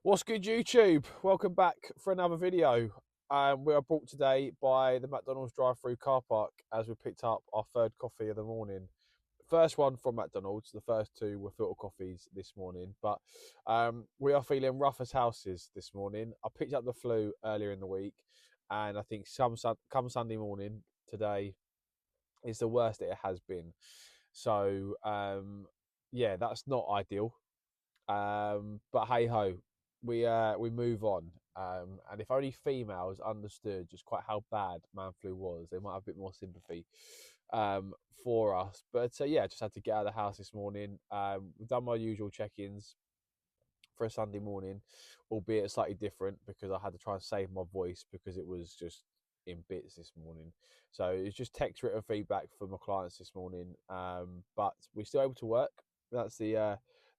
What's good, YouTube? Welcome back for another video. We are brought today by the McDonald's drive-through car park as we picked up our third coffee of the morning. First one from McDonald's. The first two were filter coffees this morning, but we are feeling rough as houses this morning. I picked up the flu earlier in the week, and I think come Sunday morning today is the worst it has been. So yeah, that's not ideal. But hey ho, we move on. And if only females understood just quite how bad man flu was, they might have a bit more sympathy for us. But yeah, just had to get out of the house this morning. We've done my usual check-ins for a Sunday morning, albeit slightly different because I had to try and save my voice because it was just in bits this morning. So it's just text written feedback from my clients this morning. But we're still able to work. That's the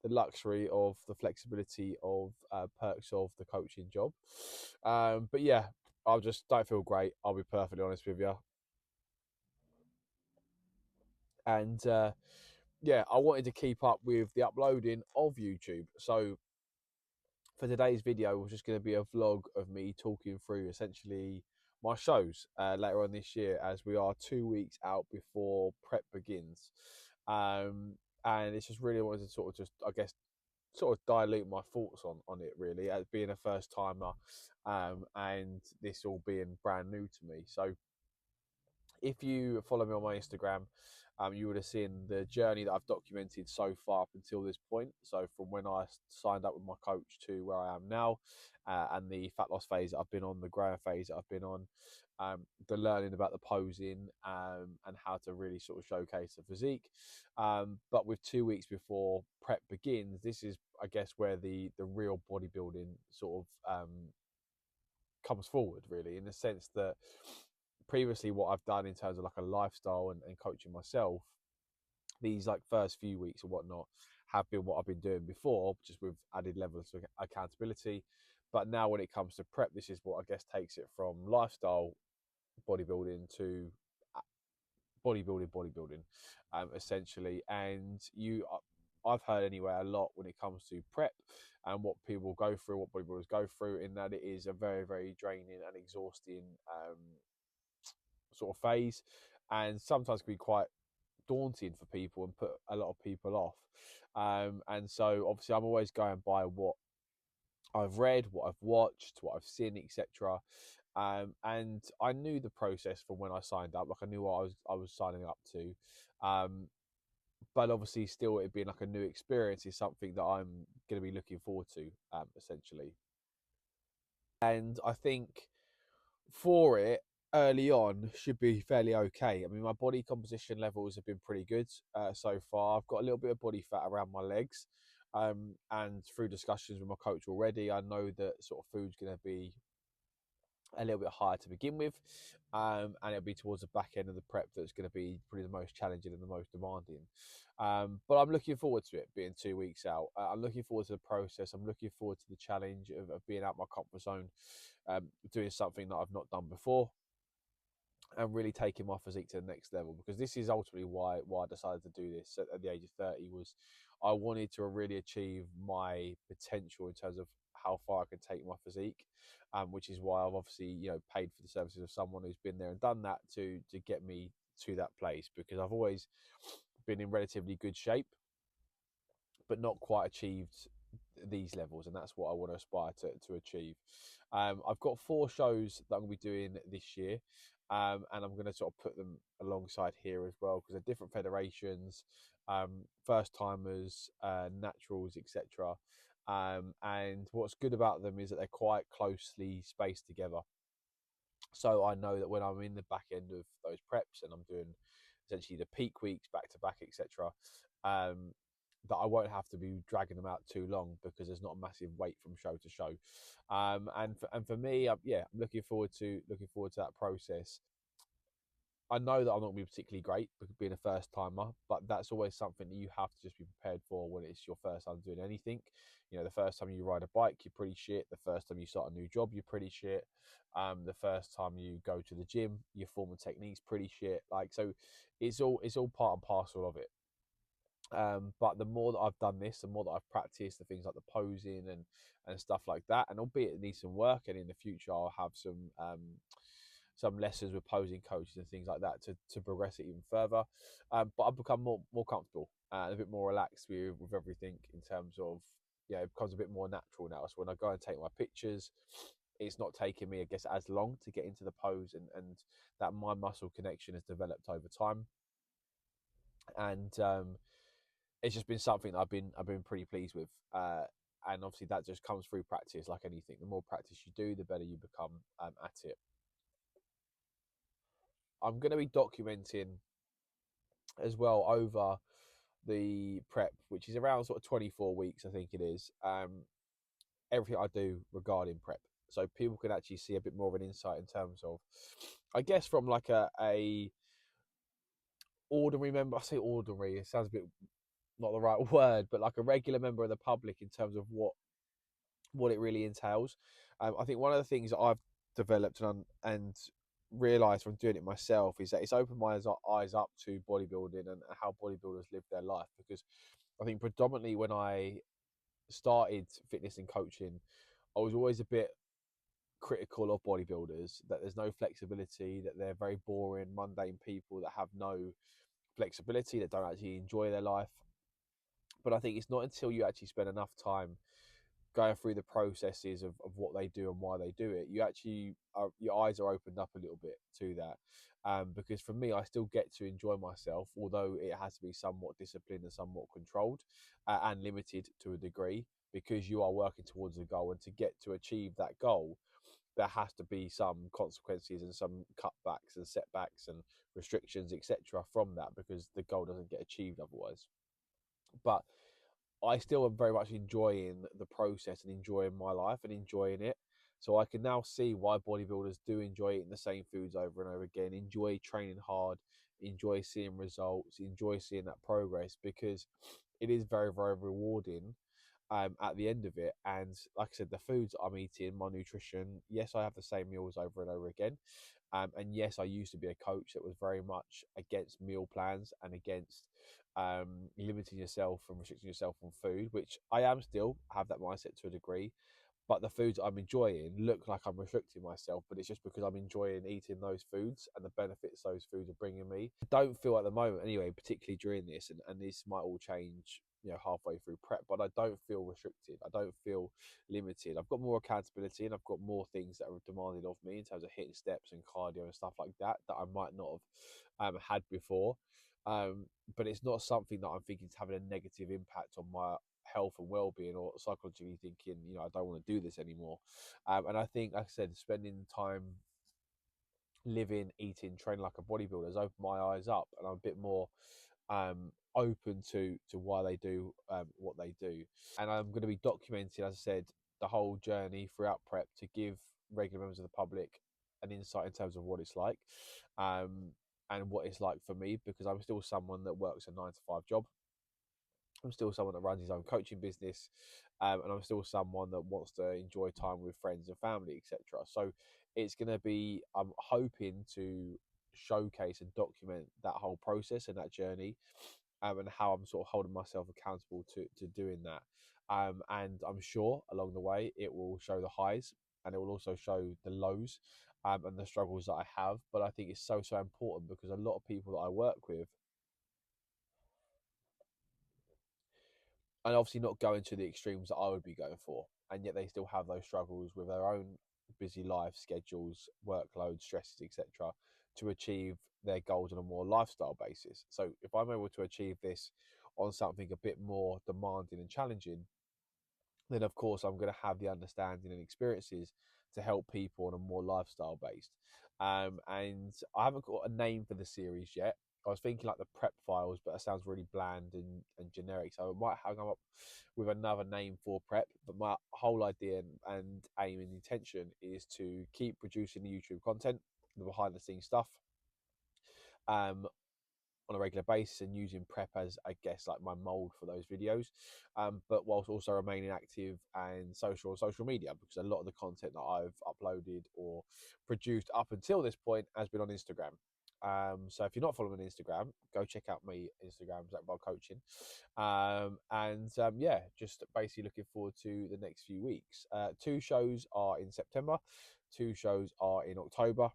luxury of the flexibility of perks of the coaching job. But yeah, I just don't feel great. I'll be perfectly honest with you. And yeah, I wanted to keep up with the uploading of YouTube. So for today's video was just going to be a vlog of me talking through essentially my shows later on this year, as we are 2 weeks out before prep begins. And it's just really wanted to sort of just, I guess, sort of dilute my thoughts on it, really, as being a first timer, and this all being brand new to me. So if you follow me on my Instagram, you would have seen the journey that I've documented so far up until this point. So from when I signed up with my coach to where I am now, and the fat loss phase that I've been on, the growing phase that I've been on, the learning about the posing, and how to really sort of showcase the physique. But with 2 weeks before prep begins, this is, I guess, where the real bodybuilding sort of comes forward, really, in the sense that previously what I've done in terms of like a lifestyle and coaching myself, these like first few weeks or whatnot have been what I've been doing before, just with added levels of accountability. But now when it comes to prep, this is what I guess takes it from lifestyle bodybuilding to bodybuilding, essentially. And I've heard anyway a lot when it comes to prep and what people go through, what bodybuilders go through, in that it is a very, very draining and exhausting sort of phase, and sometimes can be quite daunting for people and put a lot of people off. And so obviously I'm always going by what I've read, what I've watched, what I've seen, etc. And I knew the process from when I signed up. Like, I knew what I was signing up to. But obviously still it being like a new experience is something that I'm going to be looking forward to, essentially. And I think for it, early on, should be fairly okay. I mean, my body composition levels have been pretty good so far. I've got a little bit of body fat around my legs, and through discussions with my coach already, I know that sort of food's going to be a little bit higher to begin with, and it'll be towards the back end of the prep that's going to be probably the most challenging and the most demanding. But I'm looking forward to it being 2 weeks out. I'm looking forward to the process. I'm looking forward to the challenge of being out my comfort zone, doing something that I've not done before, and really taking my physique to the next level. Because this is ultimately why I decided to do this at the age of 30, was I wanted to really achieve my potential in terms of how far I can take my physique, which is why I've obviously, paid for the services of someone who's been there and done that to get me to that place. Because I've always been in relatively good shape, but not quite achieved these levels, and that's what I want to aspire to achieve. I've got 4 shows that I'm going to be doing this year, and I'm going to sort of put them alongside here as well, because they're different federations, first timers, naturals, etc. And what's good about them is that they're quite closely spaced together. So I know that when I'm in the back end of those preps and I'm doing essentially the peak weeks back to back, etc., that I won't have to be dragging them out too long, because there's not a massive wait from show to show. And for me, yeah, I'm looking forward to that process. I know that I'm not going to be particularly great because being a first timer, but that's always something that you have to just be prepared for when it's your first time doing anything. The first time you ride a bike, you're pretty shit. The first time you start a new job, you're pretty shit. The first time you go to the gym, your form and technique's pretty shit. Like, so it's all part and parcel of it. But the more that I've done this, the more that I've practiced the things like the posing and stuff like that, and albeit it needs some work, and in the future I'll have some lessons with posing coaches and things like that to progress it even further. But I've become more comfortable and a bit more relaxed with everything in terms of, yeah, it becomes a bit more natural now. So when I go and take my pictures, it's not taking me, I guess, as long to get into the pose, and that mind muscle connection has developed over time. And it's just been something that I've been pretty pleased with. And obviously that just comes through practice, like anything. The more practice you do, the better you become at it. I'm going to be documenting as well over the prep, which is around sort of 24 weeks, I think it is. Everything I do regarding prep, so people can actually see a bit more of an insight in terms of, I guess, from like a ordinary member. I say ordinary, it sounds a bit not the right word, but like a regular member of the public in terms of what it really entails. I think one of the things that I've developed and realised from doing it myself is that it's opened my eyes up to bodybuilding and how bodybuilders live their life. Because I think predominantly when I started fitness and coaching, I was always a bit critical of bodybuilders, that there's no flexibility, that they're very boring, mundane people that have no flexibility, that don't actually enjoy their life. But I think it's not until you actually spend enough time going through the processes of what they do and why they do it, you actually your eyes are opened up a little bit to that. Because for me, I still get to enjoy myself, although it has to be somewhat disciplined and somewhat controlled and limited to a degree, because you are working towards a goal, and to get to achieve that goal, there has to be some consequences and some cutbacks and setbacks and restrictions, etc., from that, because the goal doesn't get achieved otherwise. But I still am very much enjoying the process and enjoying my life and enjoying it. So I can now see why bodybuilders do enjoy eating the same foods over and over again, enjoy training hard, enjoy seeing results, enjoy seeing that progress, because it is very, very rewarding at the end of it. And like I said, the foods I'm eating, my nutrition, yes, I have the same meals over and over again. And yes, I used to be a coach that was very much against meal plans and against limiting yourself and restricting yourself from food, which I am still have that mindset to a degree. But the foods I'm enjoying look like I'm restricting myself, but it's just because I'm enjoying eating those foods and the benefits those foods are bringing me. I don't feel at the moment, anyway, particularly during this, and this might all change, halfway through prep, but I don't feel restricted. I don't feel limited. I've got more accountability, and I've got more things that are demanded of me in terms of hitting steps and cardio and stuff like that I might not have had before. But it's not something that I'm thinking is having a negative impact on my health and well-being, or psychologically thinking, I don't want to do this anymore. And I think, like I said, spending time living, eating, training like a bodybuilder has opened my eyes up, and I'm a bit more open to why they do what they do. And I'm going to be documenting, as I said, the whole journey throughout prep to give regular members of the public an insight in terms of what it's like, and what it's like for me, because I'm still someone that works a 9 to 5 job. I'm still someone that runs his own coaching business, and I'm still someone that wants to enjoy time with friends and family, etc. So it's going to be, I'm hoping to showcase and document that whole process and that journey, and how I'm sort of holding myself accountable to doing that. And I'm sure along the way it will show the highs, and it will also show the lows, and the struggles that I have. But I think it's so important, because a lot of people that I work with, and obviously not going to the extremes that I would be going for, and yet they still have those struggles with their own busy life schedules, workload, stresses, etc., to achieve their goals on a more lifestyle basis. So if I'm able to achieve this on something a bit more demanding and challenging, then of course I'm going to have the understanding and experiences to help people on a more lifestyle based. And I haven't got a name for the series yet. I was thinking like the prep files, but that sounds really bland and generic. So I might hang up with another name for prep. But my whole idea and aim and intention is to keep producing the YouTube content, the behind the scenes stuff, um, on a regular basis, and using prep as, I guess, like my mold for those videos, but whilst also remaining active and social media, because a lot of the content that I've uploaded or produced up until this point has been on Instagram. So if you're not following me on Instagram, go check out my Instagram, Zach Bar Coaching. Yeah, just basically looking forward to the next few weeks. 2 shows are in September, 2 shows are in October,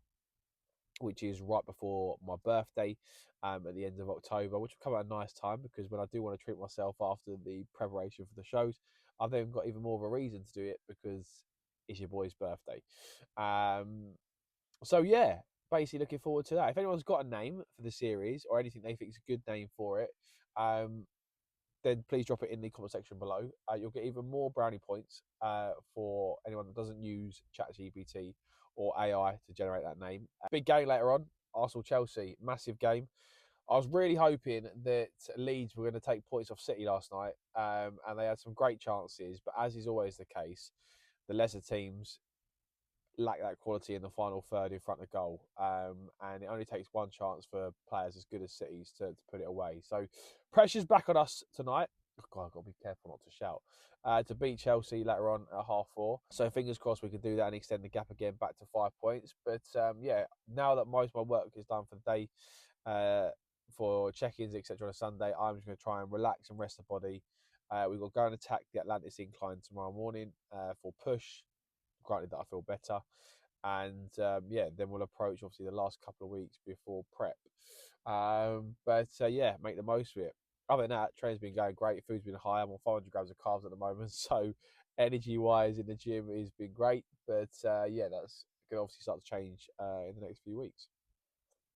which is right before my birthday, at the end of October, which will come at a nice time because when I do want to treat myself after the preparation for the shows, I've then got even more of a reason to do it because it's your boy's birthday. Um, so yeah, basically looking forward to that. If anyone's got a name for the series or anything they think is a good name for it, um, then please drop it in the comment section below. You'll get even more brownie points for anyone that doesn't use ChatGPT or AI to generate that name. Big game later on, Arsenal-Chelsea, massive game. I was really hoping that Leeds were going to take points off City last night, and they had some great chances, but as is always the case, the lesser teams lack that quality in the final third in front of goal. And it only takes one chance for players as good as City's to put it away. So pressure's back on us tonight. Oh God, I've got to be careful not to shout. To beat Chelsea later on at 4:30. So fingers crossed we can do that and extend the gap again back to 5 points. But yeah, now that most of my work is done for the day, for check-ins, etc. on a Sunday, I'm just going to try and relax and rest the body. We've got to go and attack the Atlantis incline tomorrow morning for push. Granted that I feel better, and yeah, then we'll approach obviously the last couple of weeks before prep. Yeah, make the most of it. Other than that, training's been going great. Food's been high. I'm on 500 grams of carbs at the moment, so energy-wise in the gym has been great. But yeah, that's going to obviously start to change in the next few weeks.